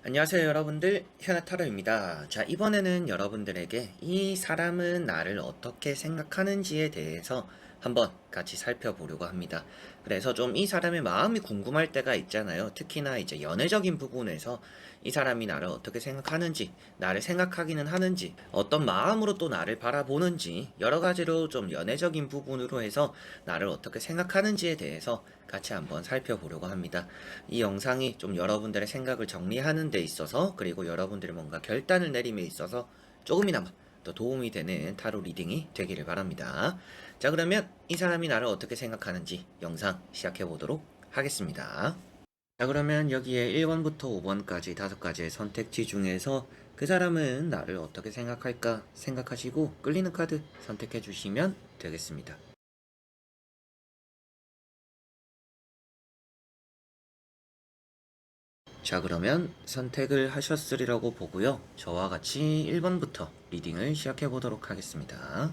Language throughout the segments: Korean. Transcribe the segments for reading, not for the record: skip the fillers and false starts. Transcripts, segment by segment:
안녕하세요 여러분들, 현아타로입니다. 자, 이번에는 여러분들에게 이 사람은 나를 어떻게 생각하는지에 대해서 한번 같이 살펴보려고 합니다. 그래서 좀 이 사람의 마음이 궁금할 때가 있잖아요. 특히나 이제 연애적인 부분에서 이 사람이 나를 어떻게 생각하는지, 나를 생각하기는 하는지, 어떤 마음으로 또 나를 바라보는지, 여러 가지로 좀 연애적인 부분으로 해서 나를 어떻게 생각하는지에 대해서 같이 한번 살펴보려고 합니다. 이 영상이 좀 여러분들의 생각을 정리하는 데 있어서, 그리고 여러분들이 뭔가 결단을 내림에 있어서 조금이나마 더 도움이 되는 타로 리딩이 되기를 바랍니다. 자, 그러면 이 사람이 나를 어떻게 생각하는지 영상 시작해 보도록 하겠습니다. 자, 그러면 여기에 1번부터 5번까지 5가지의 선택지 중에서 그 사람은 나를 어떻게 생각할까 생각하시고 끌리는 카드 선택해 주시면 되겠습니다. 자, 그러면 선택을 하셨으리라고 보고요. 저와 같이 1번부터 리딩을 시작해 보도록 하겠습니다.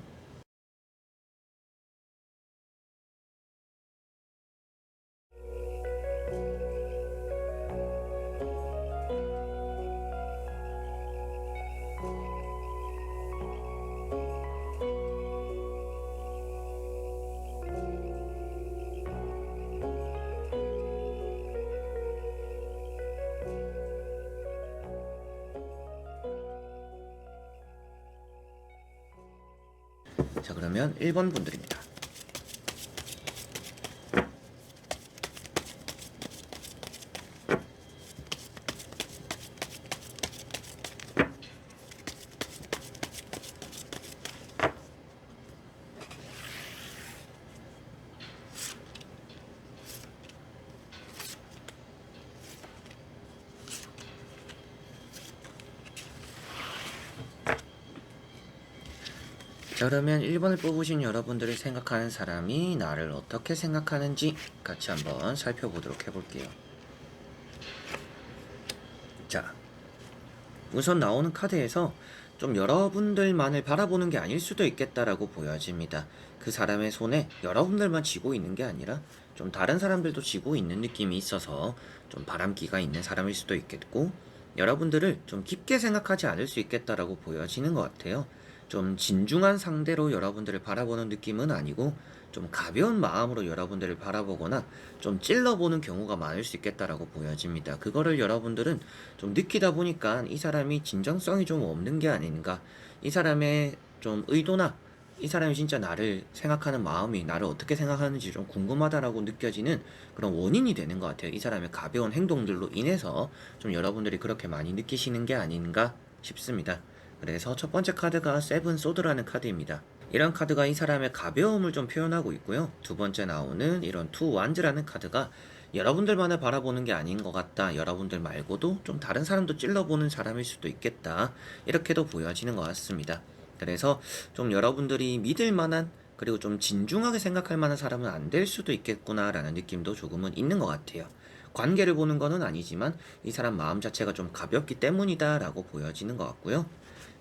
자, 그러면 1번 분들입니다. 자, 그러면 1번을 뽑으신 여러분들이 생각하는 사람이 나를 어떻게 생각하는지 같이 한번 살펴보도록 해볼게요. 자, 우선 나오는 카드에서 좀 여러분들만을 바라보는 게 아닐 수도 있겠다라고 보여집니다. 그 사람의 손에 여러분들만 쥐고 있는 게 아니라 좀 다른 사람들도 쥐고 있는 느낌이 있어서 좀 바람기가 있는 사람일 수도 있겠고, 여러분들을 좀 깊게 생각하지 않을 수 있겠다라고 보여지는 것 같아요. 좀 진중한 상대로 여러분들을 바라보는 느낌은 아니고 좀 가벼운 마음으로 여러분들을 바라보거나 좀 찔러보는 경우가 많을 수 있겠다라고 보여집니다. 그거를 여러분들은 좀 느끼다 보니까 이 사람이 진정성이 좀 없는 게 아닌가, 이 사람의 좀 의도나 이 사람이 진짜 나를 생각하는 마음이 나를 어떻게 생각하는지 좀 궁금하다라고 느껴지는 그런 원인이 되는 것 같아요. 이 사람의 가벼운 행동들로 인해서 좀 여러분들이 그렇게 많이 느끼시는 게 아닌가 싶습니다. 그래서 첫 번째 카드가 세븐 소드라는 카드입니다. 이런 카드가 이 사람의 가벼움을 좀 표현하고 있고요. 두 번째 나오는 이런 투 완즈라는 카드가 여러분들만을 바라보는 게 아닌 것 같다, 여러분들 말고도 좀 다른 사람도 찔러보는 사람일 수도 있겠다, 이렇게도 보여지는 것 같습니다. 그래서 좀 여러분들이 믿을 만한, 그리고 좀 진중하게 생각할 만한 사람은 안 될 수도 있겠구나 라는 느낌도 조금은 있는 것 같아요. 관계를 보는 거는 아니지만 이 사람 마음 자체가 좀 가볍기 때문이다 라고 보여지는 것 같고요.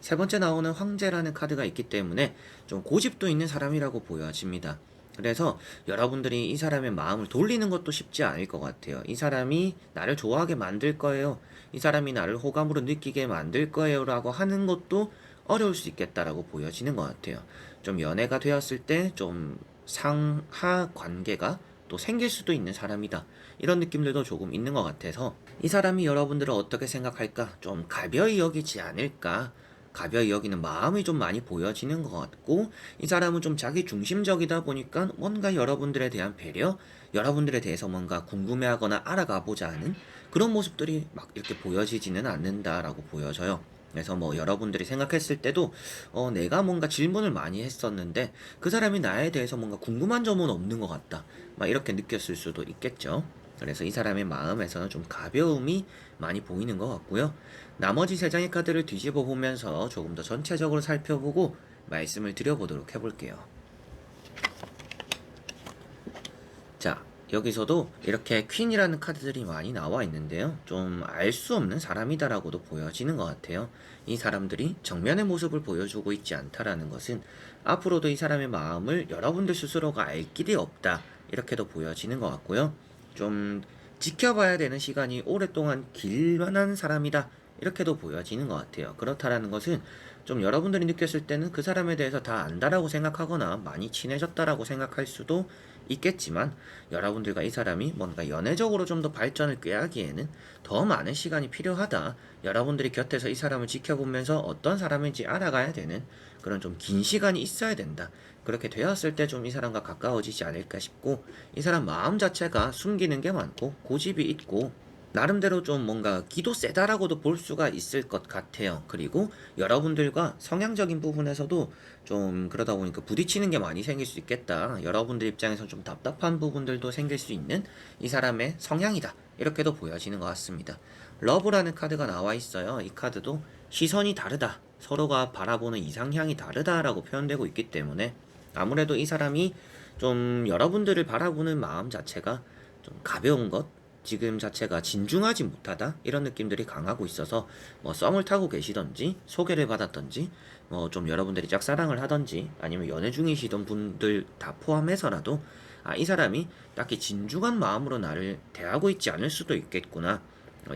세 번째 나오는 황제라는 카드가 있기 때문에 좀 고집도 있는 사람이라고 보여집니다. 그래서 여러분들이 이 사람의 마음을 돌리는 것도 쉽지 않을 것 같아요. 이 사람이 나를 좋아하게 만들 거예요, 이 사람이 나를 호감으로 느끼게 만들 거예요 라고 하는 것도 어려울 수 있겠다라고 보여지는 것 같아요. 좀 연애가 되었을 때 좀 상하 관계가 또 생길 수도 있는 사람이다, 이런 느낌들도 조금 있는 것 같아서 이 사람이 여러분들을 어떻게 생각할까, 좀 가벼이 여기지 않을까, 가벼이 여기는 마음이 좀 많이 보여지는 것 같고, 이 사람은 좀 자기 중심적이다 보니까 뭔가 여러분들에 대한 배려, 여러분들에 대해서 뭔가 궁금해하거나 알아가보자 하는 그런 모습들이 막 이렇게 보여지지는 않는다라고 보여져요. 그래서 뭐 여러분들이 생각했을 때도 내가 뭔가 질문을 많이 했었는데 그 사람이 나에 대해서 뭔가 궁금한 점은 없는 것 같다, 막 이렇게 느꼈을 수도 있겠죠. 그래서 이 사람의 마음에서는 좀 가벼움이 많이 보이는 것 같고요. 나머지 세 장의 카드를 뒤집어 보면서 조금 더 전체적으로 살펴보고 말씀을 드려보도록 해볼게요. 자, 여기서도 이렇게 퀸이라는 카드들이 많이 나와 있는데요. 좀 알 수 없는 사람이다라고도 보여지는 것 같아요. 이 사람들이 정면의 모습을 보여주고 있지 않다라는 것은 앞으로도 이 사람의 마음을 여러분들 스스로가 알 길이 없다, 이렇게도 보여지는 것 같고요. 좀 지켜봐야 되는 시간이 오랫동안 길만한 사람이다. 이렇게도 보여지는 것 같아요. 그렇다라는 것은 좀 여러분들이 느꼈을 때는 그 사람에 대해서 다 안다라고 생각하거나 많이 친해졌다라고 생각할 수도 있겠지만, 여러분들과 이 사람이 뭔가 연애적으로 좀 더 발전을 꾀하기에는 더 많은 시간이 필요하다. 여러분들이 곁에서 이 사람을 지켜보면서 어떤 사람인지 알아가야 되는 그런 좀 긴 시간이 있어야 된다. 그렇게 되었을 때 좀 이 사람과 가까워지지 않을까 싶고, 이 사람 마음 자체가 숨기는 게 많고 고집이 있고 나름대로 좀 뭔가 기도 세다라고도 볼 수가 있을 것 같아요. 그리고 여러분들과 성향적인 부분에서도 좀 그러다 보니까 부딪히는 게 많이 생길 수 있겠다. 여러분들 입장에서 좀 답답한 부분들도 생길 수 있는 이 사람의 성향이다. 이렇게도 보여지는 것 같습니다. 러브라는 카드가 나와 있어요. 이 카드도 시선이 다르다. 서로가 바라보는 이상향이 다르다라고 표현되고 있기 때문에 아무래도 이 사람이 좀 여러분들을 바라보는 마음 자체가 좀 가벼운 것, 지금 자체가 진중하지 못하다 이런 느낌들이 강하고 있어서 뭐 썸을 타고 계시던지 소개를 받았던지 뭐 좀 여러분들이 짝사랑을 하던지 아니면 연애 중이시던 분들 다 포함해서라도 이 사람이 딱히 진중한 마음으로 나를 대하고 있지 않을 수도 있겠구나.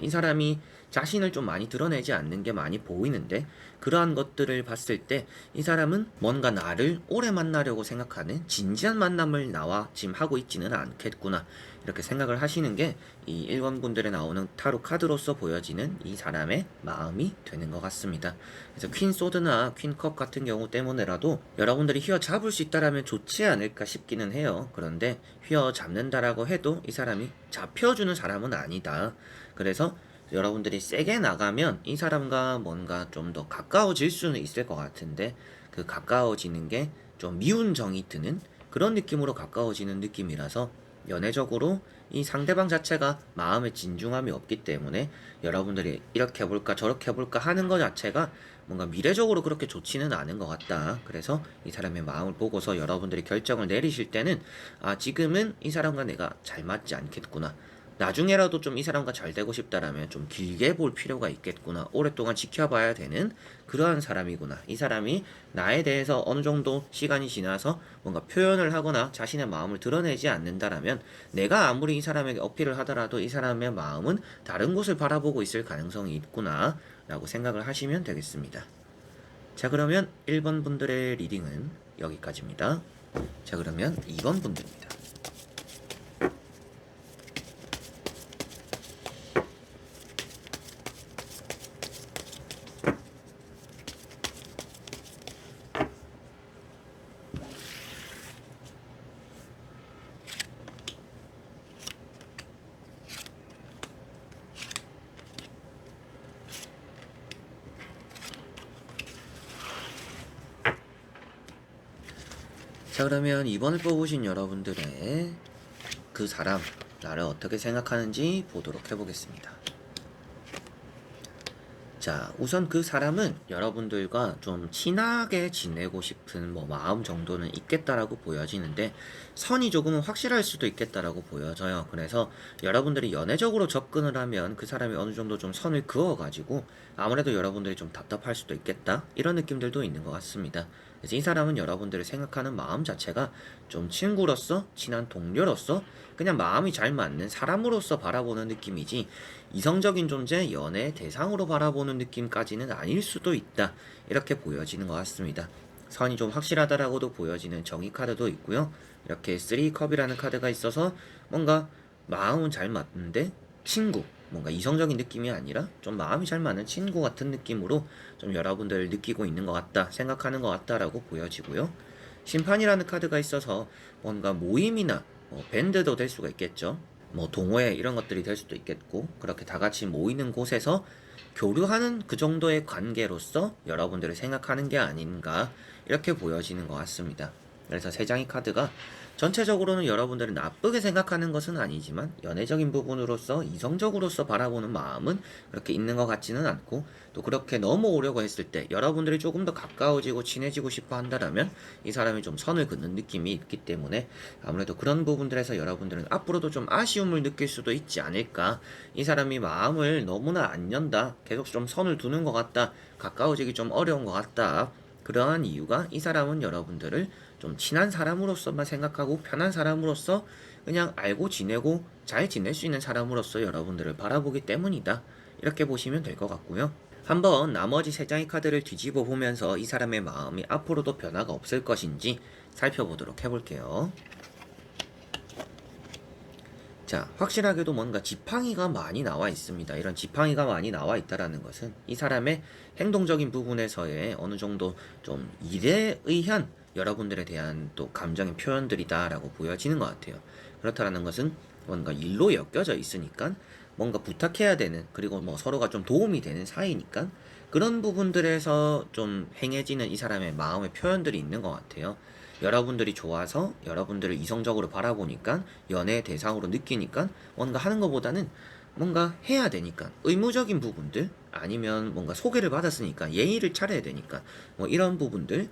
이 사람이 자신을 좀 많이 드러내지 않는 게 많이 보이는데, 그러한 것들을 봤을 때 이 사람은 뭔가 나를 오래 만나려고 생각하는 진지한 만남을 나와 지금 하고 있지는 않겠구나, 이렇게 생각을 하시는 게 이 1번 분들에 나오는 타로 카드로서 보여지는 이 사람의 마음이 되는 것 같습니다. 그래서 퀸 소드나 퀸 컵 같은 경우 때문에라도 여러분들이 휘어잡을 수 있다라면 좋지 않을까 싶기는 해요. 그런데 휘어잡는다라고 해도 이 사람이 잡혀주는 사람은 아니다. 그래서 여러분들이 세게 나가면 이 사람과 뭔가 좀 더 가까워질 수는 있을 것 같은데, 그 가까워지는 게 좀 미운 정이 드는 그런 느낌으로 가까워지는 느낌이라서 연애적으로 이 상대방 자체가 마음의 진중함이 없기 때문에 여러분들이 이렇게 해볼까 저렇게 해볼까 하는 것 자체가 뭔가 미래적으로 그렇게 좋지는 않은 것 같다. 그래서 이 사람의 마음을 보고서 여러분들이 결정을 내리실 때는 지금은 이 사람과 내가 잘 맞지 않겠구나, 나중에라도 좀 이 사람과 잘 되고 싶다라면 좀 길게 볼 필요가 있겠구나, 오랫동안 지켜봐야 되는 그러한 사람이구나, 이 사람이 나에 대해서 어느 정도 시간이 지나서 뭔가 표현을 하거나 자신의 마음을 드러내지 않는다라면 내가 아무리 이 사람에게 어필을 하더라도 이 사람의 마음은 다른 곳을 바라보고 있을 가능성이 있구나 라고 생각을 하시면 되겠습니다. 자, 그러면 1번 분들의 리딩은 여기까지입니다. 자, 그러면 2번 분들입니다. 자, 그러면 2번을 뽑으신 여러분들의 그 사람, 나를 어떻게 생각하는지 보도록 해보겠습니다. 자, 우선 그 사람은 여러분들과 좀 친하게 지내고 싶은 뭐 마음 정도는 있겠다라고 보여지는데, 선이 조금은 확실할 수도 있겠다라고 보여져요. 그래서 여러분들이 연애적으로 접근을 하면 그 사람이 어느 정도 좀 선을 그어가지고 아무래도 여러분들이 좀 답답할 수도 있겠다, 이런 느낌들도 있는 것 같습니다. 그래서 이 사람은 여러분들을 생각하는 마음 자체가 좀 친구로서, 친한 동료로서, 그냥 마음이 잘 맞는 사람으로서 바라보는 느낌이지 이성적인 존재, 연애 대상으로 바라보는 느낌까지는 아닐 수도 있다, 이렇게 보여지는 것 같습니다. 선이 좀 확실하다라고도 보여지는 정의 카드도 있고요. 이렇게 3컵이라는 카드가 있어서 뭔가 마음은 잘 맞는데 친구, 뭔가 이성적인 느낌이 아니라 좀 마음이 잘 맞는 친구 같은 느낌으로 좀 여러분들 느끼고 있는 것 같다, 생각하는 것 같다라고 보여지고요. 심판이라는 카드가 있어서 뭔가 모임이나 밴드도 될 수가 있겠죠. 뭐 동호회 이런 것들이 될 수도 있겠고, 그렇게 다 같이 모이는 곳에서 교류하는 그 정도의 관계로서 여러분들을 생각하는 게 아닌가, 이렇게 보여지는 것 같습니다. 그래서 세 장의 카드가 전체적으로는 여러분들을 나쁘게 생각하는 것은 아니지만 연애적인 부분으로서 이성적으로서 바라보는 마음은 그렇게 있는 것 같지는 않고, 또 그렇게 넘어오려고 했을 때 여러분들이 조금 더 가까워지고 친해지고 싶어 한다면 이 사람이 좀 선을 긋는 느낌이 있기 때문에 아무래도 그런 부분들에서 여러분들은 앞으로도 좀 아쉬움을 느낄 수도 있지 않을까, 이 사람이 마음을 너무나 안 연다, 계속 좀 선을 두는 것 같다, 가까워지기 좀 어려운 것 같다, 그러한 이유가 이 사람은 여러분들을 좀 친한 사람으로서만 생각하고 편한 사람으로서 그냥 알고 지내고 잘 지낼 수 있는 사람으로서 여러분들을 바라보기 때문이다. 이렇게 보시면 될 것 같고요. 한번 나머지 세 장의 카드를 뒤집어 보면서 이 사람의 마음이 앞으로도 변화가 없을 것인지 살펴보도록 해볼게요. 자, 확실하게도 뭔가 지팡이가 많이 나와 있습니다. 이런 지팡이가 많이 나와 있다라는 것은 이 사람의 행동적인 부분에서의 어느 정도 좀 일에 의한 여러분들에 대한 또 감정의 표현들이다라고 보여지는 것 같아요. 그렇다라는 것은 뭔가 일로 엮여져 있으니까 뭔가 부탁해야 되는, 그리고 뭐 서로가 좀 도움이 되는 사이니까 그런 부분들에서 좀 행해지는 이 사람의 마음의 표현들이 있는 것 같아요. 여러분들이 좋아서 여러분들을 이성적으로 바라보니까 연애 대상으로 느끼니까 뭔가 하는 것보다는 뭔가 해야 되니까 의무적인 부분들, 아니면 뭔가 소개를 받았으니까 예의를 차려야 되니까 뭐 이런 부분들,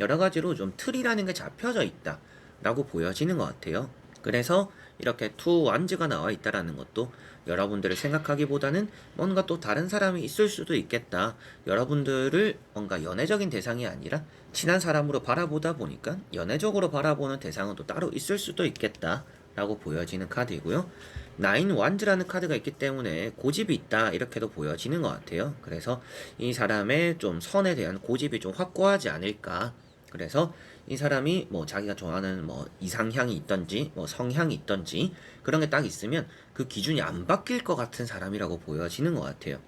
여러 가지로 좀 틀이라는 게 잡혀져 있다 라고 보여지는 것 같아요. 그래서 이렇게 투 완즈가 나와 있다라는 것도 여러분들을 생각하기보다는 뭔가 또 다른 사람이 있을 수도 있겠다. 여러분들을 뭔가 연애적인 대상이 아니라 친한 사람으로 바라보다 보니까 연애적으로 바라보는 대상은 또 따로 있을 수도 있겠다 라고 보여지는 카드이고요. 나인 완즈라는 카드가 있기 때문에 고집이 있다 이렇게도 보여지는 것 같아요. 그래서 이 사람의 좀 선에 대한 고집이 좀 확고하지 않을까. 그래서 이 사람이 뭐 자기가 좋아하는 뭐 이상향이 있던지 뭐 성향이 있던지 그런 게 딱 있으면 그 기준이 안 바뀔 것 같은 사람이라고 보여지는 것 같아요.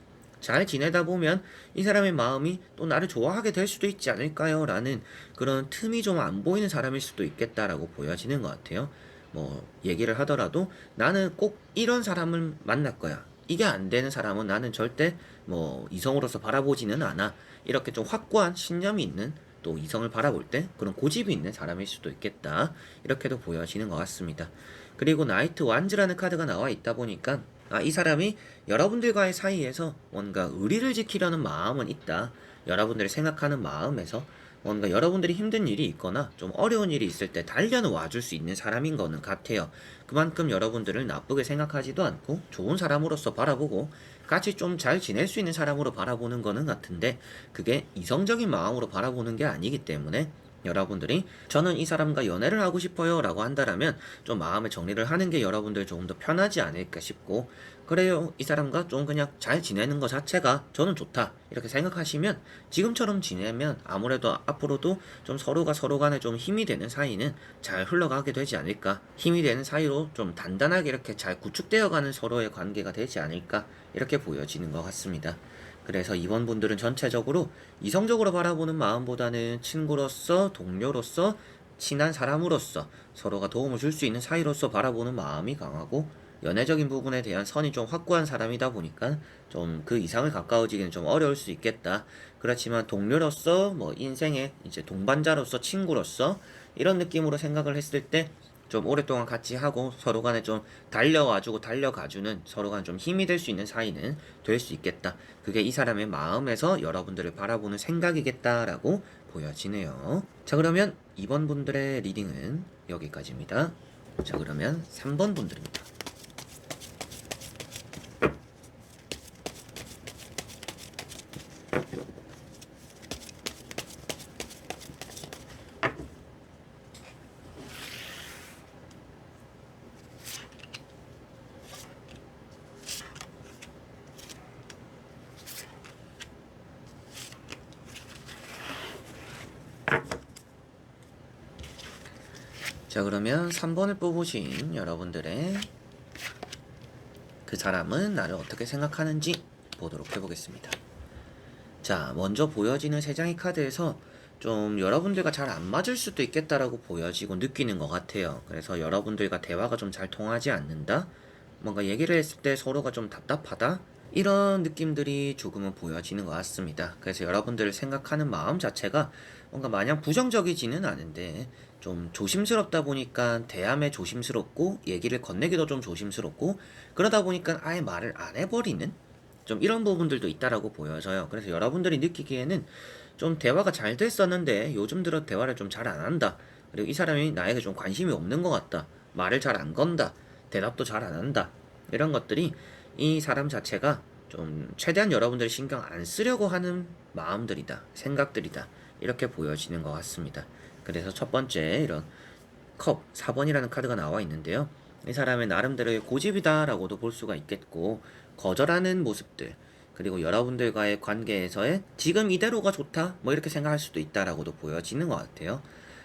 잘 지내다 보면 이 사람의 마음이 또 나를 좋아하게 될 수도 있지 않을까요? 라는 그런 틈이 좀 안 보이는 사람일 수도 있겠다라고 보여지는 것 같아요. 뭐 얘기를 하더라도 나는 꼭 이런 사람을 만날 거야. 이게 안 되는 사람은 나는 절대 뭐 이성으로서 바라보지는 않아. 이렇게 좀 확고한 신념이 있는, 또 이성을 바라볼 때 그런 고집이 있는 사람일 수도 있겠다. 이렇게도 보여지는 것 같습니다. 그리고 나이트 완즈라는 카드가 나와 있다 보니까 이 사람이 여러분들과의 사이에서 뭔가 의리를 지키려는 마음은 있다. 여러분들이 생각하는 마음에서 뭔가 여러분들이 힘든 일이 있거나 좀 어려운 일이 있을 때 달려는 와줄 수 있는 사람인 거는 같아요. 그만큼 여러분들을 나쁘게 생각하지도 않고 좋은 사람으로서 바라보고 같이 좀 잘 지낼 수 있는 사람으로 바라보는 거는 같은데, 그게 이성적인 마음으로 바라보는 게 아니기 때문에 여러분들이 저는 이 사람과 연애를 하고 싶어요 라고 한다라면 좀 마음의 정리를 하는 게 여러분들 조금 더 편하지 않을까 싶고, 그래요 이 사람과 좀 그냥 잘 지내는 것 자체가 저는 좋다 이렇게 생각하시면 지금처럼 지내면 아무래도 앞으로도 좀 서로가 서로 간에 좀 힘이 되는 사이는 잘 흘러가게 되지 않을까, 힘이 되는 사이로 좀 단단하게 이렇게 잘 구축되어가는 서로의 관계가 되지 않을까 이렇게 보여지는 것 같습니다. 그래서 이번 분들은 전체적으로 이성적으로 바라보는 마음보다는 친구로서, 동료로서, 친한 사람으로서 서로가 도움을 줄 수 있는 사이로서 바라보는 마음이 강하고, 연애적인 부분에 대한 선이 좀 확고한 사람이다 보니까 좀 그 이상을 가까워지기는 좀 어려울 수 있겠다. 그렇지만 동료로서, 뭐 인생의 이제 동반자로서, 친구로서 이런 느낌으로 생각을 했을 때 좀 오랫동안 같이 하고 서로 간에 좀 달려와주고 달려가주는, 서로 간에 좀 힘이 될 수 있는 사이는 될 수 있겠다. 그게 이 사람의 마음에서 여러분들을 바라보는 생각이겠다라고 보여지네요. 자, 그러면 2번 분들의 리딩은 여기까지입니다. 자, 그러면 3번 분들입니다. 자, 그러면 3번을 뽑으신 여러분들의 그 사람은 나를 어떻게 생각하는지 보도록 해보겠습니다. 자, 먼저 보여지는 3장의 카드에서 좀 여러분들과 잘 안 맞을 수도 있겠다라고 보여지고 느끼는 것 같아요. 그래서 여러분들과 대화가 좀 잘 통하지 않는다? 뭔가 얘기를 했을 때 서로가 좀 답답하다? 이런 느낌들이 조금은 보여지는 것 같습니다. 그래서 여러분들을 생각하는 마음 자체가 뭔가 마냥 부정적이지는 않은데 좀 조심스럽다 보니까 대함에 조심스럽고 얘기를 건네기도 좀 조심스럽고, 그러다 보니까 아예 말을 안 해버리는 좀 이런 부분들도 있다라고 보여져요. 그래서 여러분들이 느끼기에는 좀 대화가 잘 됐었는데 요즘 들어 대화를 좀 잘 안 한다. 그리고 이 사람이 나에게 좀 관심이 없는 것 같다. 말을 잘 안 건다. 대답도 잘 안 한다. 이런 것들이 이 사람 자체가 좀 최대한 여러분들이 신경 안 쓰려고 하는 마음들이다. 생각들이다. 이렇게 보여지는 것 같습니다. 그래서 첫 번째 이런 컵 4번이라는 카드가 나와 있는데요. 이 사람의 나름대로의 고집이다라고도 볼 수가 있겠고, 거절하는 모습들, 그리고 여러분들과의 관계에서의 지금 이대로가 좋다 뭐 이렇게 생각할 수도 있다라고도 보여지는 것 같아요.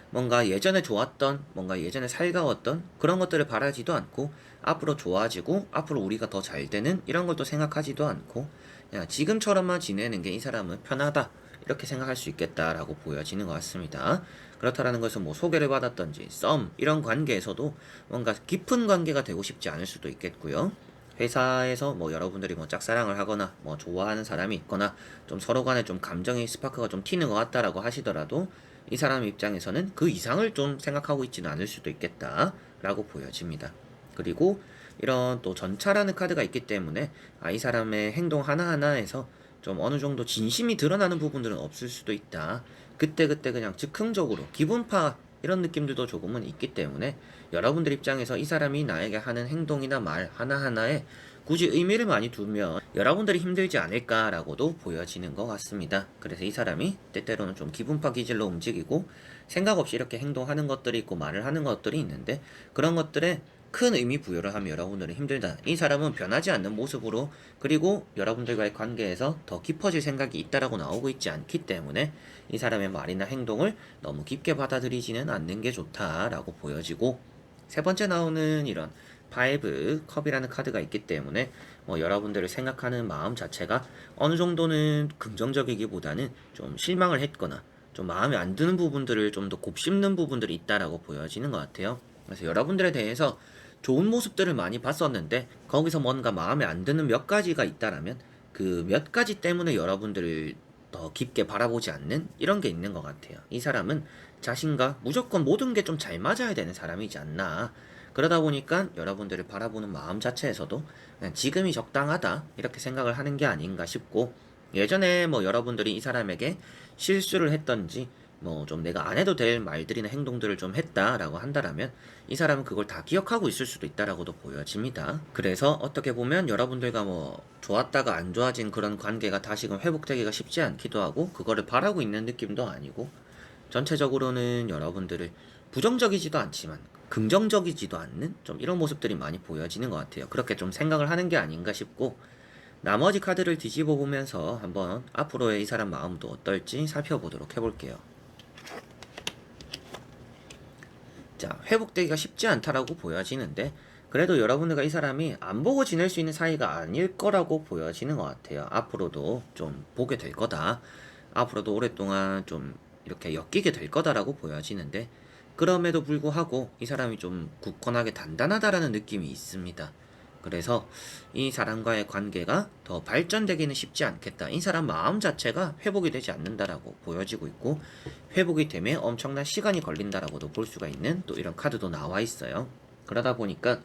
뭔가 예전에 좋았던, 뭔가 예전에 살가웠던 그런 것들을 바라지도 않고, 앞으로 좋아지고 앞으로 우리가 더 잘 되는 이런 것도 생각하지도 않고, 그냥 지금처럼만 지내는 게 이 사람은 편하다 이렇게 생각할 수 있겠다라고 보여지는 것 같습니다. 그렇다라는 것은 뭐 소개를 받았던지 썸 이런 관계에서도 뭔가 깊은 관계가 되고 싶지 않을 수도 있겠고요. 회사에서 뭐 여러분들이 뭐 짝사랑을 하거나 뭐 좋아하는 사람이 있거나 좀 서로 간에 좀 감정의 스파크가 좀 튀는 것 같다라고 하시더라도, 이 사람 입장에서는 그 이상을 좀 생각하고 있지는 않을 수도 있겠다라고 보여집니다. 그리고 이런 또 전차라는 카드가 있기 때문에 이 사람의 행동 하나하나에서 좀 어느 정도 진심이 드러나는 부분들은 없을 수도 있다. 그때그때 그냥 즉흥적으로 기분파 이런 느낌들도 조금은 있기 때문에, 여러분들 입장에서 이 사람이 나에게 하는 행동이나 말 하나하나에 굳이 의미를 많이 두면 여러분들이 힘들지 않을까라고도 보여지는 것 같습니다. 그래서 이 사람이 때때로는 좀 기분파 기질로 움직이고 생각 없이 이렇게 행동하는 것들이 있고 말을 하는 것들이 있는데, 그런 것들에 큰 의미 부여를 하면 여러분들은 힘들다. 이 사람은 변하지 않는 모습으로, 그리고 여러분들과의 관계에서 더 깊어질 생각이 있다라고 나오고 있지 않기 때문에 이 사람의 말이나 행동을 너무 깊게 받아들이지는 않는 게 좋다라고 보여지고, 세 번째 나오는 이런 파이브 컵이라는 카드가 있기 때문에 뭐 여러분들을 생각하는 마음 자체가 어느 정도는 긍정적이기보다는 좀 실망을 했거나 좀 마음에 안 드는 부분들을 좀 더 곱씹는 부분들이 있다라고 보여지는 것 같아요. 그래서 여러분들에 대해서 좋은 모습들을 많이 봤었는데 거기서 뭔가 마음에 안 드는 몇 가지가 있다라면 그 몇 가지 때문에 여러분들을 더 깊게 바라보지 않는 이런 게 있는 것 같아요. 이 사람은 자신과 무조건 모든 게 좀 잘 맞아야 되는 사람이지 않나. 그러다 보니까 여러분들을 바라보는 마음 자체에서도 그냥 지금이 적당하다 이렇게 생각을 하는 게 아닌가 싶고, 예전에 뭐 여러분들이 이 사람에게 실수를 했던지 뭐 좀 내가 안 해도 될 말들이나 행동들을 좀 했다라고 한다라면 이 사람은 그걸 다 기억하고 있을 수도 있다라고도 보여집니다. 그래서 어떻게 보면 여러분들과 뭐 좋았다가 안 좋아진 그런 관계가 다시금 회복되기가 쉽지 않기도 하고, 그거를 바라고 있는 느낌도 아니고, 전체적으로는 여러분들을 부정적이지도 않지만 긍정적이지도 않는 좀 이런 모습들이 많이 보여지는 것 같아요. 그렇게 좀 생각을 하는 게 아닌가 싶고, 나머지 카드를 뒤집어 보면서 한번 앞으로의 이 사람 마음도 어떨지 살펴보도록 해볼게요. 자, 회복되기가 쉽지 않다라고 보여지는데, 그래도 여러분들과 이 사람이 안 보고 지낼 수 있는 사이가 아닐 거라고 보여지는 것 같아요. 앞으로도 좀 보게 될 거다. 앞으로도 오랫동안 좀 이렇게 엮이게 될 거다라고 보여지는데, 그럼에도 불구하고 이 사람이 좀 굳건하게 단단하다라는 느낌이 있습니다. 그래서 이 사람과의 관계가 더 발전되기는 쉽지 않겠다. 이 사람 마음 자체가 회복이 되지 않는다라고 보여지고 있고, 회복이 되면 엄청난 시간이 걸린다라고도 볼 수가 있는 또 이런 카드도 나와 있어요. 그러다 보니까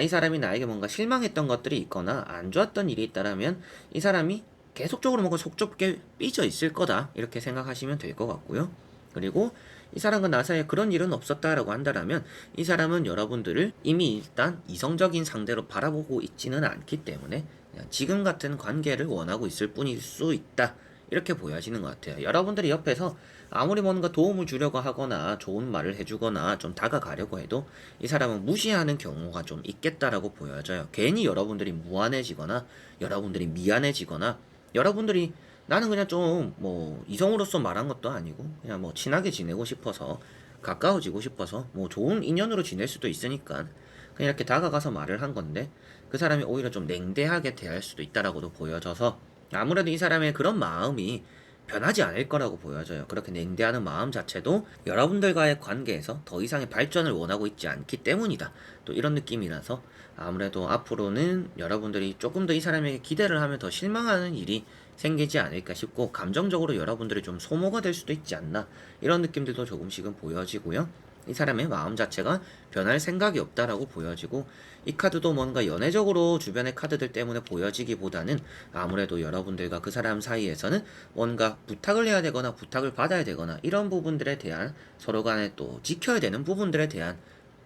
이 사람이 나에게 뭔가 실망했던 것들이 있거나 안 좋았던 일이 있다라면 이 사람이 계속적으로 뭔가 속 좁게 삐져 있을 거다 이렇게 생각하시면 될 것 같고요. 그리고 이 사람과 나 사이에 그런 일은 없었다라고 한다라면 이 사람은 여러분들을 이미 일단 이성적인 상대로 바라보고 있지는 않기 때문에 그냥 지금 같은 관계를 원하고 있을 뿐일 수 있다 이렇게 보여지는 것 같아요. 여러분들이 옆에서 아무리 뭔가 도움을 주려고 하거나 좋은 말을 해주거나 좀 다가가려고 해도 이 사람은 무시하는 경우가 좀 있겠다라고 보여져요. 괜히 여러분들이 무안해지거나 여러분들이 미안해지거나, 여러분들이 나는 그냥 좀 뭐 이성으로서 말한 것도 아니고 그냥 뭐 친하게 지내고 싶어서 가까워지고 싶어서 뭐 좋은 인연으로 지낼 수도 있으니까 그냥 이렇게 다가가서 말을 한 건데, 그 사람이 오히려 좀 냉대하게 대할 수도 있다라고도 보여져서 아무래도 이 사람의 그런 마음이 변하지 않을 거라고 보여져요. 그렇게 냉대하는 마음 자체도 여러분들과의 관계에서 더 이상의 발전을 원하고 있지 않기 때문이다. 또 이런 느낌이라서 아무래도 앞으로는 여러분들이 조금 더 이 사람에게 기대를 하면 더 실망하는 일이 생기지 않을까 싶고, 감정적으로 여러분들이 좀 소모가 될 수도 있지 않나 이런 느낌들도 조금씩은 보여지고요. 이 사람의 마음 자체가 변할 생각이 없다라고 보여지고, 이 카드도 뭔가 연애적으로 주변의 카드들 때문에 보여지기보다는 아무래도 여러분들과 그 사람 사이에서는 뭔가 부탁을 해야 되거나 부탁을 받아야 되거나 이런 부분들에 대한 서로 간에 또 지켜야 되는 부분들에 대한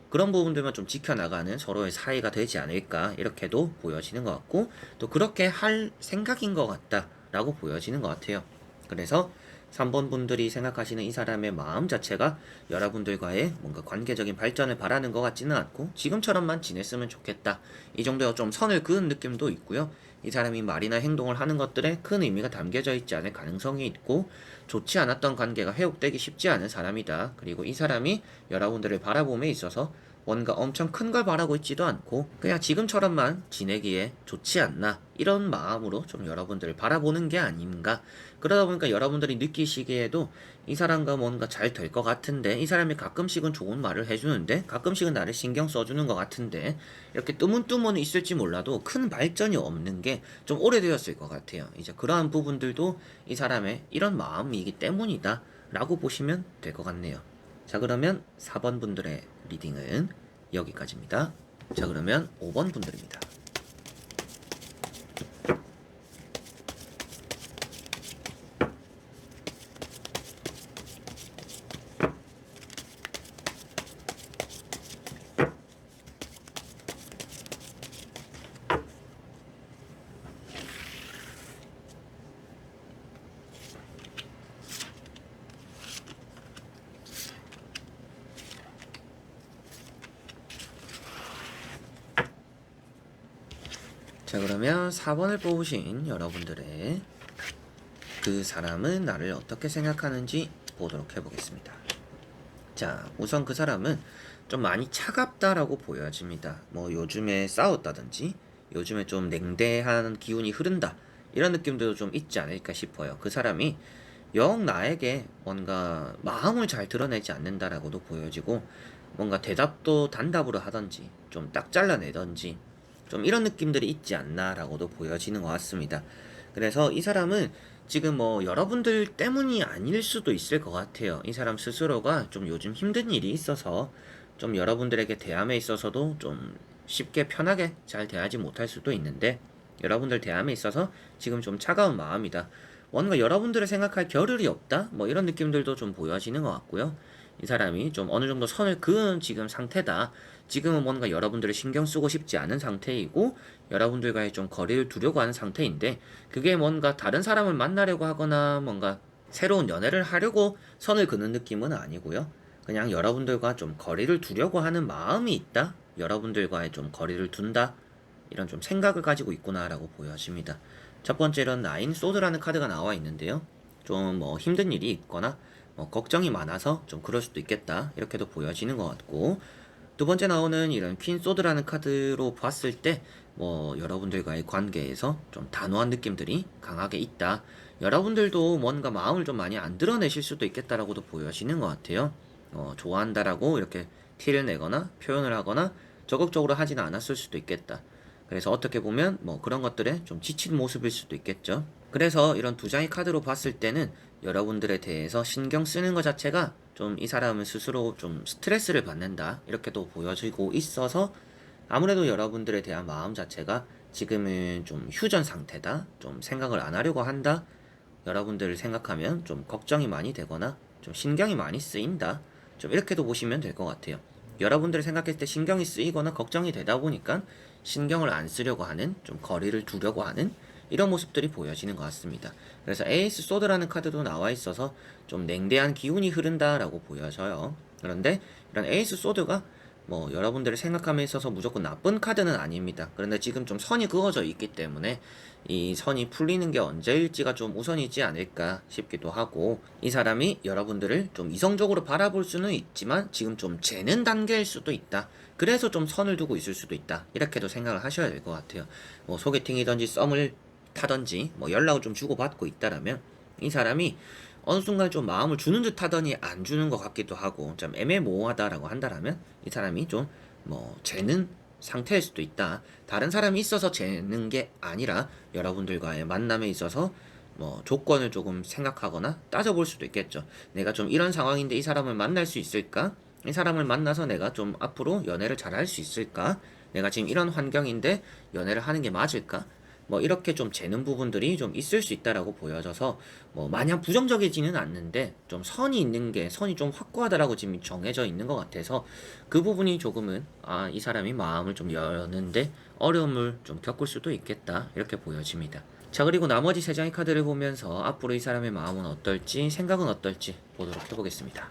그런 부분들만 좀 지켜나가는 서로의 사이가 되지 않을까 이렇게도 보여지는 것 같고, 또 그렇게 할 생각인 것 같다라고 보여지는 것 같아요. 그래서 3번 분들이 생각하시는 이 사람의 마음 자체가 여러분들과의 뭔가 관계적인 발전을 바라는 것 같지는 않고 지금처럼만 지냈으면 좋겠다. 이 정도의 좀 선을 그은 느낌도 있고요. 이 사람이 말이나 행동을 하는 것들에 큰 의미가 담겨져 있지 않을 가능성이 있고 좋지 않았던 관계가 회복되기 쉽지 않은 사람이다. 그리고 이 사람이 여러분들을 바라봄에 있어서 뭔가 엄청 큰 걸 바라고 있지도 않고 그냥 지금처럼만 지내기에 좋지 않나 이런 마음으로 좀 여러분들을 바라보는 게 아닌가. 그러다 보니까 여러분들이 느끼시기에도 이 사람과 뭔가 잘 될 것 같은데 이 사람이 가끔씩은 좋은 말을 해주는데 가끔씩은 나를 신경 써주는 것 같은데 이렇게 뜨문뜨문 있을지 몰라도 큰 발전이 없는 게 좀 오래되었을 것 같아요. 이제 그러한 부분들도 이 사람의 이런 마음이기 때문이다 라고 보시면 될 것 같네요. 자, 그러면 4번 분들의 리딩은 여기까지입니다. 자, 그러면 5번 분들입니다. 자, 그러면 4번을 뽑으신 여러분들의 그 사람은 나를 어떻게 생각하는지 보도록 해보겠습니다. 자, 우선 그 사람은 좀 많이 차갑다라고 보여집니다. 뭐 요즘에 싸웠다든지 요즘에 좀 냉대한 기운이 흐른다 이런 느낌도 좀 있지 않을까 싶어요. 그 사람이 영 나에게 뭔가 마음을 잘 드러내지 않는다라고도 보여지고 뭔가 대답도 단답으로 하던지 좀 딱 잘라내던지 좀 이런 느낌들이 있지 않나라고도 보여지는 것 같습니다. 그래서 이 사람은 지금 뭐 여러분들 때문이 아닐 수도 있을 것 같아요. 이 사람 스스로가 좀 요즘 힘든 일이 있어서 좀 여러분들에게 대함에 있어서도 좀 쉽게 편하게 잘 대하지 못할 수도 있는데 여러분들 대함에 있어서 지금 좀 차가운 마음이다. 뭔가 여러분들을 생각할 겨를이 없다? 뭐 이런 느낌들도 좀 보여지는 것 같고요. 이 사람이 좀 어느 정도 선을 그은 지금 상태다. 지금은 뭔가 여러분들을 신경 쓰고 싶지 않은 상태이고 여러분들과의 좀 거리를 두려고 하는 상태인데 그게 뭔가 다른 사람을 만나려고 하거나 뭔가 새로운 연애를 하려고 선을 그는 느낌은 아니고요. 그냥 여러분들과 좀 거리를 두려고 하는 마음이 있다. 여러분들과의 좀 거리를 둔다. 이런 좀 생각을 가지고 있구나라고 보여집니다. 첫 번째로는 나인 소드라는 카드가 나와 있는데요. 좀 뭐 힘든 일이 있거나 뭐 걱정이 많아서 좀 그럴 수도 있겠다 이렇게도 보여지는 것 같고 두 번째 나오는 이런 퀸 소드라는 카드로 봤을 때 뭐 여러분들과의 관계에서 좀 단호한 느낌들이 강하게 있다. 여러분들도 뭔가 마음을 좀 많이 안 드러내실 수도 있겠다라고도 보여지는 것 같아요. 좋아한다라고 이렇게 티를 내거나 표현을 하거나 적극적으로 하지는 않았을 수도 있겠다. 그래서 어떻게 보면 뭐 그런 것들에 좀 지친 모습일 수도 있겠죠. 그래서 이런 두 장의 카드로 봤을 때는 여러분들에 대해서 신경 쓰는 것 자체가 좀 이 사람은 스스로 좀 스트레스를 받는다 이렇게도 보여지고 있어서 아무래도 여러분들에 대한 마음 자체가 지금은 좀 휴전 상태다, 좀 생각을 안 하려고 한다, 여러분들을 생각하면 좀 걱정이 많이 되거나 좀 신경이 많이 쓰인다, 좀 이렇게도 보시면 될 것 같아요. 여러분들을 생각했을 때 신경이 쓰이거나 걱정이 되다 보니까 신경을 안 쓰려고 하는, 좀 거리를 두려고 하는 이런 모습들이 보여지는 것 같습니다. 그래서 에이스 소드라는 카드도 나와 있어서 좀 냉대한 기운이 흐른다라고 보여져요. 그런데 이런 에이스 소드가 뭐 여러분들을 생각함에 있어서 무조건 나쁜 카드는 아닙니다. 그런데 지금 좀 선이 그어져 있기 때문에 이 선이 풀리는 게 언제일지가 좀 우선이지 않을까 싶기도 하고 이 사람이 여러분들을 좀 이성적으로 바라볼 수는 있지만 지금 좀 재는 단계일 수도 있다. 그래서 좀 선을 두고 있을 수도 있다. 이렇게도 생각을 하셔야 될 것 같아요. 뭐 소개팅이든지 썸을 타든지 뭐 연락을 좀 주고받고 있다라면 이 사람이 어느 순간 좀 마음을 주는 듯 하더니 안 주는 것 같기도 하고 좀 애매모호하다라고 한다라면 이 사람이 좀 뭐 재는 상태일 수도 있다. 다른 사람이 있어서 재는 게 아니라 여러분들과의 만남에 있어서 뭐 조건을 조금 생각하거나 따져볼 수도 있겠죠. 내가 좀 이런 상황인데 이 사람을 만날 수 있을까? 이 사람을 만나서 내가 좀 앞으로 연애를 잘 할 수 있을까? 내가 지금 이런 환경인데 연애를 하는 게 맞을까? 뭐 이렇게 좀 재는 부분들이 좀 있을 수 있다라고 보여져서 뭐 마냥 부정적이지는 않는데 좀 선이 있는 게 선이 좀 확고하다라고 지금 정해져 있는 것 같아서 그 부분이 조금은 이 사람이 마음을 좀 여는데 어려움을 좀 겪을 수도 있겠다 이렇게 보여집니다. 자, 그리고 나머지 세 장의 카드를 보면서 앞으로 이 사람의 마음은 어떨지, 생각은 어떨지 보도록 해보겠습니다.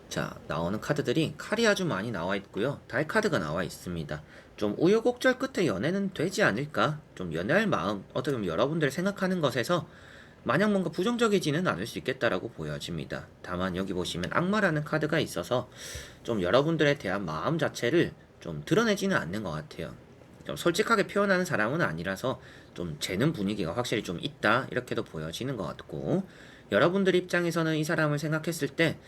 자, 나오는 카드들이 칼이 아주 많이 나와 있고요. 달 카드가 나와 있습니다. 좀 우여곡절 끝에 연애는 되지 않을까? 좀 연애할 마음, 어떻게 보면 여러분들 생각하는 것에서 마냥 뭔가 부정적이지는 않을 수 있겠다라고 보여집니다. 다만 여기 보시면 악마라는 카드가 있어서 좀 여러분들에 대한 마음 자체를 좀 드러내지는 않는 것 같아요. 좀 솔직하게 표현하는 사람은 아니라서 좀 재는 분위기가 확실히 좀 있다 이렇게도 보여지는 것 같고, 여러분들 입장에서는 이 사람을 생각했을 때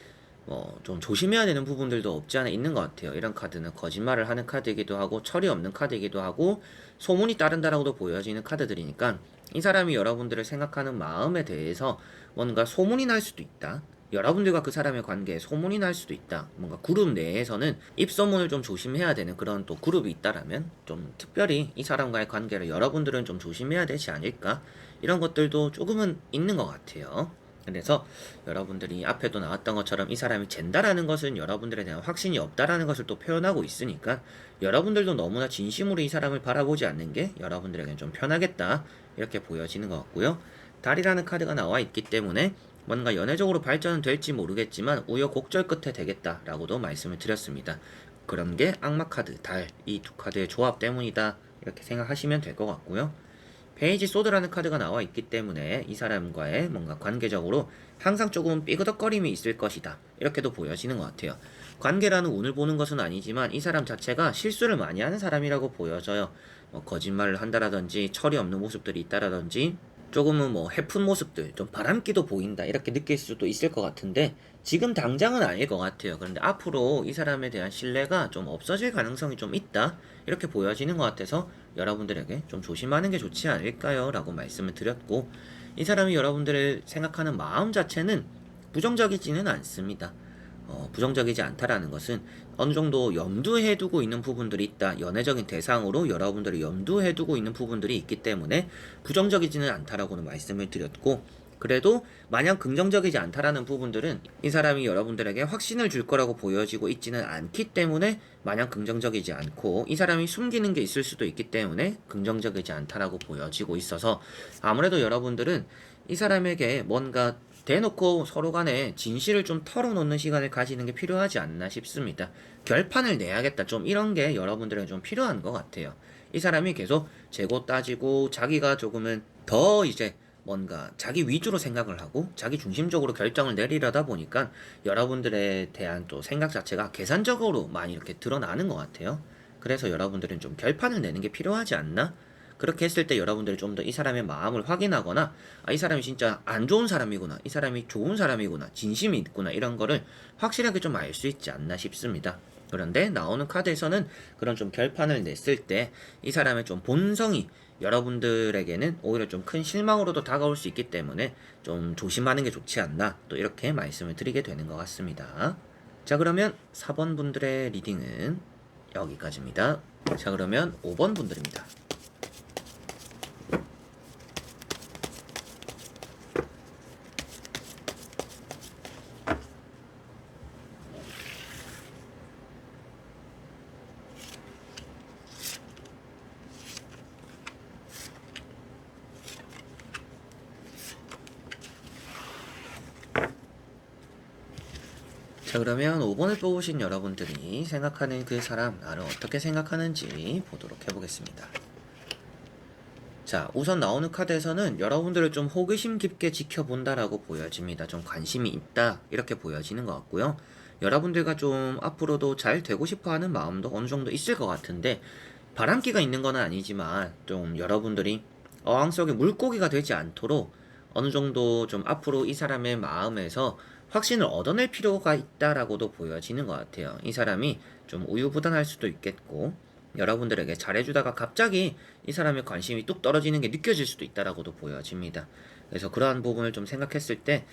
좀 조심해야 되는 부분들도 없지 않아 있는 것 같아요. 이런 카드는 거짓말을 하는 카드이기도 하고 철이 없는 카드이기도 하고 소문이 따른다라고도 보여지는 카드들이니까 이 사람이 여러분들을 생각하는 마음에 대해서 뭔가 소문이 날 수도 있다. 여러분들과 그 사람의 관계에 소문이 날 수도 있다. 뭔가 그룹 내에서는 입소문을 좀 조심해야 되는 그런 또 그룹이 있다라면 좀 특별히 이 사람과의 관계를 여러분들은 좀 조심해야 되지 않을까? 이런 것들도 조금은 있는 것 같아요. 그래서 여러분들이 앞에도 나왔던 것처럼 이 사람이 젠다라는 것은 여러분들에 대한 확신이 없다라는 것을 또 표현하고 있으니까 여러분들도 너무나 진심으로 이 사람을 바라보지 않는 게 여러분들에게는 좀 편하겠다 이렇게 보여지는 것 같고요. 달이라는 카드가 나와 있기 때문에 뭔가 연애적으로 발전은 될지 모르겠지만 우여곡절 끝에 되겠다라고도 말씀을 드렸습니다. 그런 게 악마 카드, 달, 이 두 카드의 조합 때문이다 이렇게 생각하시면 될 것 같고요. 페이지 소드라는 카드가 나와 있기 때문에 이 사람과의 뭔가 관계적으로 항상 조금 삐그덕거림이 있을 것이다 이렇게도 보여지는 것 같아요. 관계라는 운을 보는 것은 아니지만 이 사람 자체가 실수를 많이 하는 사람이라고 보여져요. 거짓말을 한다라든지 철이 없는 모습들이 있다라든지 조금은 해픈 모습들, 좀 바람기도 보인다 이렇게 느낄 수도 있을 것 같은데 지금 당장은 아닐 것 같아요. 그런데 앞으로 이 사람에 대한 신뢰가 좀 없어질 가능성이 좀 있다 이렇게 보여지는 것 같아서 여러분들에게 좀 조심하는 게 좋지 않을까요? 라고 말씀을 드렸고, 이 사람이 여러분들을 생각하는 마음 자체는 부정적이지는 않습니다. 부정적이지 않다라는 것은 어느 정도 염두해 두고 있는 부분들이 있다. 연애적인 대상으로 여러분들이 염두해 두고 있는 부분들이 있기 때문에 부정적이지는 않다라고는 말씀을 드렸고, 그래도 마냥 긍정적이지 않다라는 부분들은 이 사람이 여러분들에게 확신을 줄 거라고 보여지고 있지는 않기 때문에 마냥 긍정적이지 않고, 이 사람이 숨기는 게 있을 수도 있기 때문에 긍정적이지 않다라고 보여지고 있어서 아무래도 여러분들은 이 사람에게 뭔가 대놓고 서로 간에 진실을 좀 털어놓는 시간을 가지는 게 필요하지 않나 싶습니다. 결판을 내야겠다. 좀 이런 게 여러분들에게 좀 필요한 것 같아요. 이 사람이 계속 재고 따지고 자기가 조금은 더 이제 뭔가 자기 위주로 생각을 하고 자기 중심적으로 결정을 내리려다 보니까 여러분들에 대한 또 생각 자체가 계산적으로 많이 이렇게 드러나는 것 같아요. 그래서 여러분들은 좀 결판을 내는 게 필요하지 않나? 그렇게 했을 때 여러분들이 좀 더 이 사람의 마음을 확인하거나 이 사람이 진짜 안 좋은 사람이구나, 이 사람이 좋은 사람이구나, 진심이 있구나 이런 거를 확실하게 좀 알 수 있지 않나 싶습니다. 그런데 나오는 카드에서는 그런 좀 결판을 냈을 때 이 사람의 좀 본성이 여러분들에게는 오히려 좀 큰 실망으로도 다가올 수 있기 때문에 좀 조심하는 게 좋지 않나 또 이렇게 말씀을 드리게 되는 것 같습니다. 자, 그러면 4번 분들의 리딩은 여기까지입니다. 자, 그러면 5번 분들입니다. 자, 그러면 5번을 뽑으신 여러분들이 생각하는 그 사람, 나를 어떻게 생각하는지 보도록 해보겠습니다. 자, 우선 나오는 카드에서는 여러분들을 좀 호기심 깊게 지켜본다라고 보여집니다. 좀 관심이 있다 이렇게 보여지는 것 같고요. 여러분들과 좀 앞으로도 잘 되고 싶어 하는 마음도 어느 정도 있을 것 같은데 바람기가 있는 건 아니지만 좀 여러분들이 어항 속의 물고기가 되지 않도록 어느 정도 좀 앞으로 이 사람의 마음에서 확신을 얻어낼 필요가 있다라고도 보여지는 것 같아요. 이 사람이 좀 우유부단할 수도 있겠고 여러분들에게 잘해주다가 갑자기 이 사람의 관심이 뚝 떨어지는 게 느껴질 수도 있다라고도 보여집니다. 그래서 그러한 부분을 좀 생각했을 때,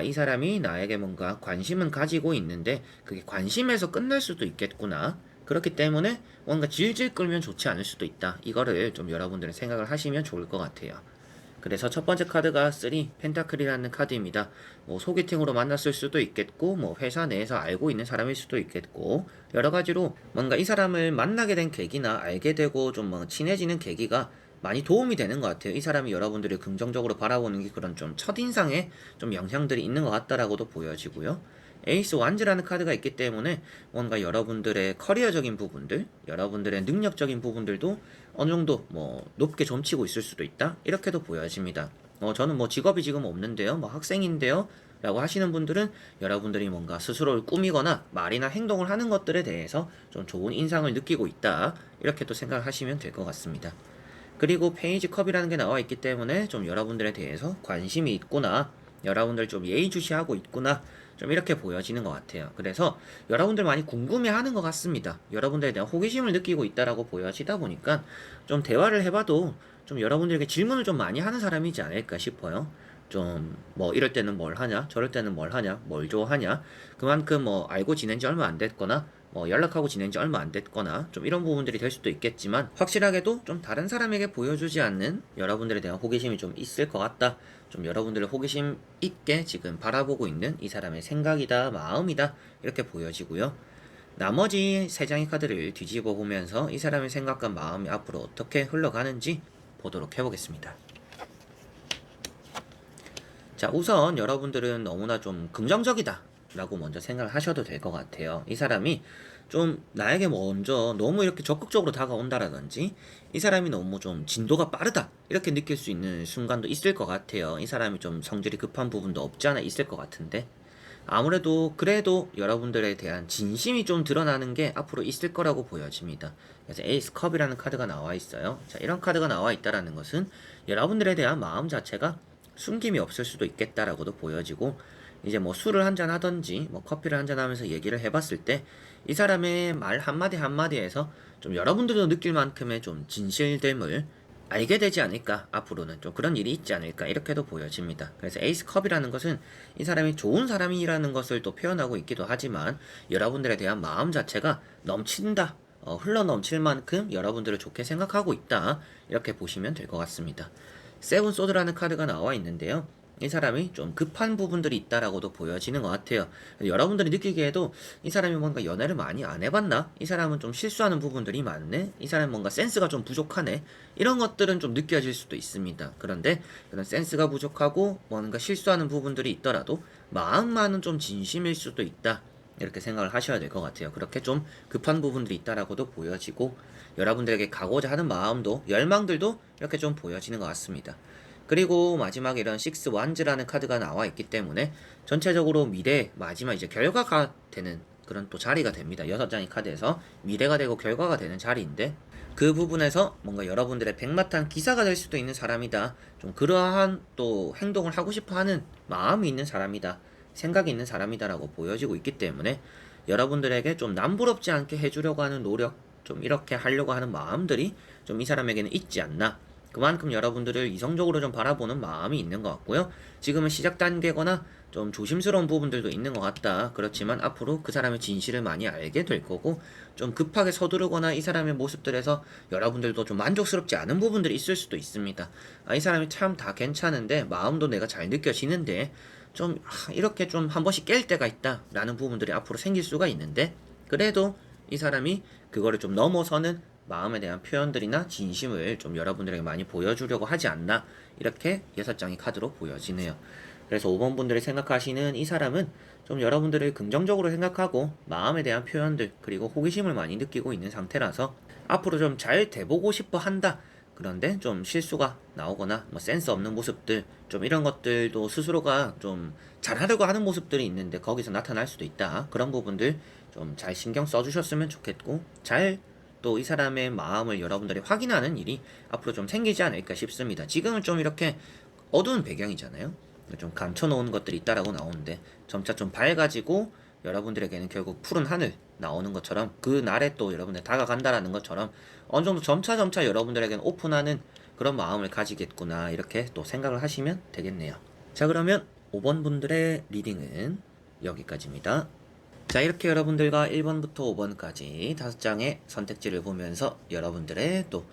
이 사람이 나에게 뭔가 관심은 가지고 있는데 그게 관심에서 끝날 수도 있겠구나. 그렇기 때문에 뭔가 질질 끌면 좋지 않을 수도 있다. 이거를 좀 여러분들은 생각을 하시면 좋을 것 같아요. 그래서 첫 번째 카드가 3 펜타클이라는 카드입니다. 소개팅으로 만났을 수도 있겠고 회사 내에서 알고 있는 사람일 수도 있겠고 여러 가지로 뭔가 이 사람을 만나게 된 계기나 알게 되고 좀 친해지는 계기가 많이 도움이 되는 것 같아요. 이 사람이 여러분들을 긍정적으로 바라보는 게 그런 좀 첫인상에 좀 영향들이 있는 것 같다라고도 보여지고요. 에이스 완즈라는 카드가 있기 때문에 뭔가 여러분들의 커리어적인 부분들, 여러분들의 능력적인 부분들도 어느 정도 뭐 높게 점치고 있을 수도 있다. 이렇게도 보여집니다. 저는 뭐 직업이 지금 없는데요. 뭐 학생인데요. 라고 하시는 분들은 여러분들이 뭔가 스스로를 꾸미거나 말이나 행동을 하는 것들에 대해서 좀 좋은 인상을 느끼고 있다. 이렇게 또 생각을 하시면 될 것 같습니다. 그리고 페이지 컵이라는 게 나와 있기 때문에 좀 여러분들에 대해서 관심이 있구나. 여러분들 좀 예의주시하고 있구나. 좀 이렇게 보여지는 것 같아요. 그래서 여러분들 많이 궁금해하는 것 같습니다. 여러분들에 대한 호기심을 느끼고 있다라고 보여지다 보니까 좀 대화를 해봐도 좀 여러분들에게 질문을 좀 많이 하는 사람이지 않을까 싶어요. 좀 뭐 이럴 때는 뭘 하냐, 저럴 때는 뭘 하냐, 뭘 좋아하냐. 그만큼 뭐 알고 지낸 지 얼마 안 됐거나 뭐 연락하고 지낸 지 얼마 안 됐거나 좀 이런 부분들이 될 수도 있겠지만, 확실하게도 좀 다른 사람에게 보여주지 않는 여러분들에 대한 호기심이 좀 있을 것 같다. 좀 여러분들을 호기심 있게 지금 바라보고 있는 이 사람의 생각이다, 마음이다, 이렇게 보여지고요. 나머지 세 장의 카드를 뒤집어 보면서 이 사람의 생각과 마음이 앞으로 어떻게 흘러가는지 보도록 해보겠습니다. 자, 우선 여러분들은 너무나 좀 긍정적이다 라고 먼저 생각을 하셔도 될 것 같아요. 이 사람이 좀 나에게 먼저 너무 이렇게 적극적으로 다가온다라든지, 이 사람이 너무 좀 진도가 빠르다 이렇게 느낄 수 있는 순간도 있을 것 같아요. 이 사람이 좀 성질이 급한 부분도 없지 않아 있을 것 같은데, 아무래도 그래도 여러분들에 대한 진심이 좀 드러나는 게 앞으로 있을 거라고 보여집니다. 그래서 에이스 컵이라는 카드가 나와 있어요. 자, 이런 카드가 나와 있다라는 것은 여러분들에 대한 마음 자체가 숨김이 없을 수도 있겠다라고도 보여지고, 이제 뭐 술을 한잔 하던지 뭐 커피를 한잔 하면서 얘기를 해봤을 때 이 사람의 말 한마디 한마디에서 좀 여러분들도 느낄 만큼의 좀 진실됨을 알게 되지 않을까, 앞으로는 좀 그런 일이 있지 않을까, 이렇게도 보여집니다. 그래서 에이스 컵이라는 것은 이 사람이 좋은 사람이라는 것을 또 표현하고 있기도 하지만, 여러분들에 대한 마음 자체가 넘친다, 흘러 넘칠 만큼 여러분들을 좋게 생각하고 있다, 이렇게 보시면 될 것 같습니다. 세븐 소드라는 카드가 나와 있는데요. 이 사람이 좀 급한 부분들이 있다라고도 보여지는 것 같아요. 여러분들이 느끼기에도 이 사람이 뭔가 연애를 많이 안 해봤나? 이 사람은 좀 실수하는 부분들이 많네? 이 사람은 뭔가 센스가 좀 부족하네? 이런 것들은 좀 느껴질 수도 있습니다. 그런데 그런 센스가 부족하고 뭔가 실수하는 부분들이 있더라도 마음만은 좀 진심일 수도 있다, 이렇게 생각을 하셔야 될 것 같아요. 그렇게 좀 급한 부분들이 있다라고도 보여지고, 여러분들에게 가고자 하는 마음도, 열망들도 이렇게 좀 보여지는 것 같습니다. 그리고 마지막에 이런 식스 완즈라는 카드가 나와 있기 때문에 전체적으로 미래, 마지막 이제 결과가 되는 그런 또 자리가 됩니다. 6장의 카드에서 미래가 되고 결과가 되는 자리인데, 그 부분에서 뭔가 여러분들의 백마탄 기사가 될 수도 있는 사람이다. 좀 그러한 또 행동을 하고 싶어 하는 마음이 있는 사람이다. 생각이 있는 사람이다라고 보여지고 있기 때문에, 여러분들에게 좀 남부럽지 않게 해주려고 하는 노력, 좀 이렇게 하려고 하는 마음들이 좀 이 사람에게는 있지 않나. 그만큼 여러분들을 이성적으로 좀 바라보는 마음이 있는 것 같고요. 지금은 시작 단계거나 좀 조심스러운 부분들도 있는 것 같다. 그렇지만 앞으로 그 사람의 진실을 많이 알게 될 거고, 좀 급하게 서두르거나 이 사람의 모습들에서 여러분들도 좀 만족스럽지 않은 부분들이 있을 수도 있습니다. 이 사람이 참 다 괜찮은데, 마음도 내가 잘 느껴지는데 좀 이렇게 좀 한 번씩 깰 때가 있다 라는 부분들이 앞으로 생길 수가 있는데, 그래도 이 사람이 그거를 좀 넘어서는 마음에 대한 표현들이나 진심을 좀 여러분들에게 많이 보여주려고 하지 않나, 이렇게 6장의 카드로 보여지네요. 그래서 5번 분들이 생각하시는 이 사람은 좀 여러분들을 긍정적으로 생각하고 마음에 대한 표현들, 그리고 호기심을 많이 느끼고 있는 상태라서 앞으로 좀 잘 돼보고 싶어 한다. 그런데 좀 실수가 나오거나 뭐 센스 없는 모습들, 좀 이런 것들도 스스로가 좀 잘하려고 하는 모습들이 있는데 거기서 나타날 수도 있다. 그런 부분들 좀 잘 신경 써주셨으면 좋겠고, 잘 또 이 사람의 마음을 여러분들이 확인하는 일이 앞으로 좀 생기지 않을까 싶습니다. 지금은 좀 이렇게 어두운 배경이잖아요. 좀 감춰놓은 것들이 있다라고 나오는데, 점차 좀 밝아지고 여러분들에게는 결국 푸른 하늘 나오는 것처럼, 그 날에 또 여러분들 다가간다라는 것처럼 어느 정도 점차 여러분들에게는 오픈하는 그런 마음을 가지겠구나, 이렇게 또 생각을 하시면 되겠네요. 자, 그러면 5번 분들의 리딩은 여기까지입니다. 자, 이렇게 여러분들과 1번부터 5번까지 5장의 선택지를 보면서 여러분들의 또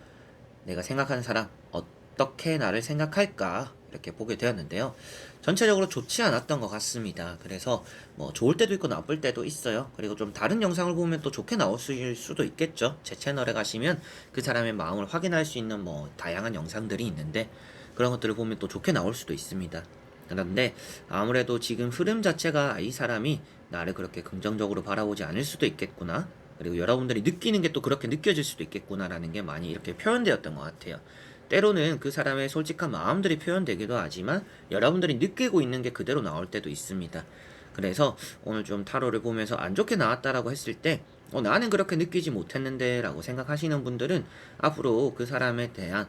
내가 생각하는 사람, 어떻게 나를 생각할까, 이렇게 보게 되었는데요. 전체적으로 좋지 않았던 것 같습니다. 그래서 뭐 좋을 때도 있고 나쁠 때도 있어요. 그리고 좀 다른 영상을 보면 또 좋게 나올 수도 있겠죠. 제 채널에 가시면 그 사람의 마음을 확인할 수 있는 뭐 다양한 영상들이 있는데 그런 것들을 보면 또 좋게 나올 수도 있습니다. 그런데 아무래도 지금 흐름 자체가 이 사람이 나를 그렇게 긍정적으로 바라보지 않을 수도 있겠구나. 그리고 여러분들이 느끼는 게 또 그렇게 느껴질 수도 있겠구나라는 게 많이 이렇게 표현되었던 것 같아요. 때로는 그 사람의 솔직한 마음들이 표현되기도 하지만 여러분들이 느끼고 있는 게 그대로 나올 때도 있습니다. 그래서 오늘 좀 타로를 보면서 안 좋게 나왔다라고 했을 때 나는 그렇게 느끼지 못했는데 라고 생각하시는 분들은 앞으로 그 사람에 대한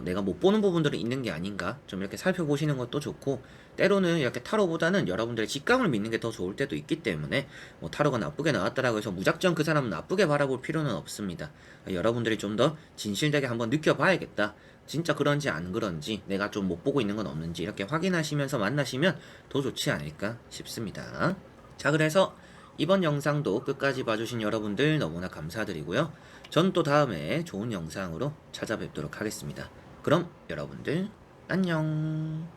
내가 못 보는 부분들이 있는 게 아닌가 좀 이렇게 살펴보시는 것도 좋고 때로는 이렇게 타로보다는 여러분들의 직감을 믿는 게 더 좋을 때도 있기 때문에 뭐 타로가 나쁘게 나왔다라고 해서 무작정 그 사람은 나쁘게 바라볼 필요는 없습니다. 여러분들이 좀 더 진실되게 한번 느껴봐야겠다. 진짜 그런지 안 그런지 내가 좀 못 보고 있는 건 없는지 이렇게 확인하시면서 만나시면 더 좋지 않을까 싶습니다. 자, 그래서 이번 영상도 끝까지 봐주신 여러분들 너무나 감사드리고요. 전 또 다음에 좋은 영상으로 찾아뵙도록 하겠습니다. 그럼 여러분들 안녕.